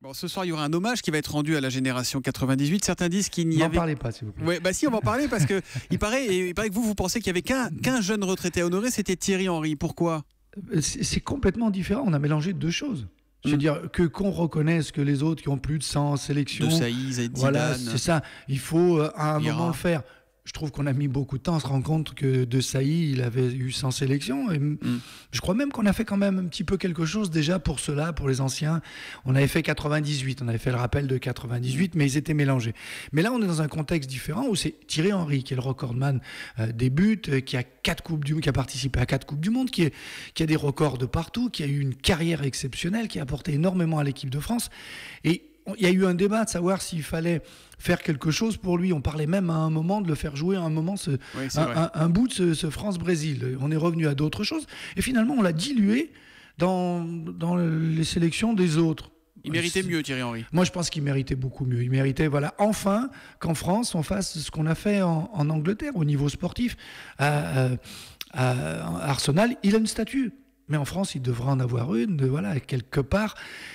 Bon, ce soir, il y aura un hommage qui va être rendu à la génération 98. Certains disent qu'il n'y N'en avait... parlez pas, s'il vous plaît. Ouais, bah si, on va en parler parce que il paraît que vous pensez qu'il y avait qu'un jeune retraité à honorer, c'était Thierry Henry. Pourquoi? C'est complètement différent. On a mélangé deux choses. Je veux dire, qu'on reconnaisse que les autres qui ont plus de 100 sélections. De Saïd, Zidane. Voilà, c'est ça. Il faut à un Vieira. moment le faire. Je trouve qu'on a mis beaucoup de temps à se rendre compte que De Sailly, il avait eu 100 sélections. Et je crois même qu'on a fait quand même un petit peu quelque chose déjà pour ceux-là, pour les anciens. On avait fait 98, on avait fait le rappel de 98, mais ils étaient mélangés. Mais là, on est dans un contexte différent où c'est Thierry Henry qui est le recordman des buts, qui a 4 coupes du monde, qui a participé à 4 coupes du monde, qui a des records de partout, qui a eu une carrière exceptionnelle, qui a apporté énormément à l'équipe de France. Et il y a eu un débat de savoir s'il fallait faire quelque chose pour lui. On parlait même à un moment de le faire jouer à un moment un bout de ce France-Brésil. On est revenu à d'autres choses. Et finalement, on l'a dilué dans les sélections des autres. Il méritait mieux, Thierry Henry. Moi, je pense qu'il méritait beaucoup mieux. Il méritait, voilà, enfin, qu'en France, on fasse ce qu'on a fait en Angleterre au niveau sportif. À Arsenal, il a une statue. Mais en France, il devrait en avoir une. Voilà, quelque part,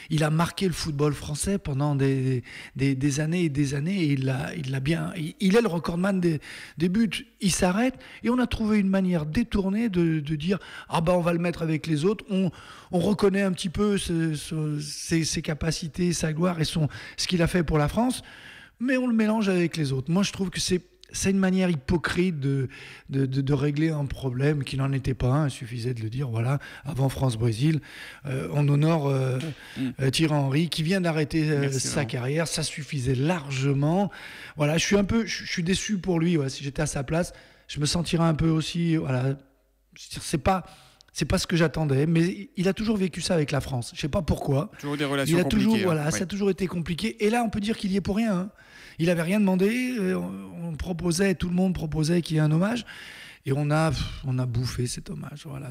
il a marqué le football français pendant des années et des années. Et il l'a bien. Il est le recordman des buts. Il s'arrête et on a trouvé une manière détournée de dire on va le mettre avec les autres. On reconnaît un petit peu ses capacités, sa gloire et ce qu'il a fait pour la France, mais on le mélange avec les autres. Moi, je trouve que c'est une manière hypocrite de régler un problème qui n'en était pas un. Il suffisait de le dire, voilà, avant France-Brésil, on honore Thierry Henry qui vient d'arrêter sa carrière. Ça suffisait largement. Voilà, je suis déçu pour lui. Ouais, si j'étais à sa place, je me sentirais un peu aussi... Voilà, c'est pas ce que j'attendais, mais il a toujours vécu ça avec la France. Je sais pas pourquoi. Toujours des relations compliquées. Ça a toujours été compliqué. Et là, on peut dire qu'il y est pour rien. Hein. Il avait rien demandé. Tout le monde proposait qu'il y ait un hommage. Et on a bouffé cet hommage. Voilà.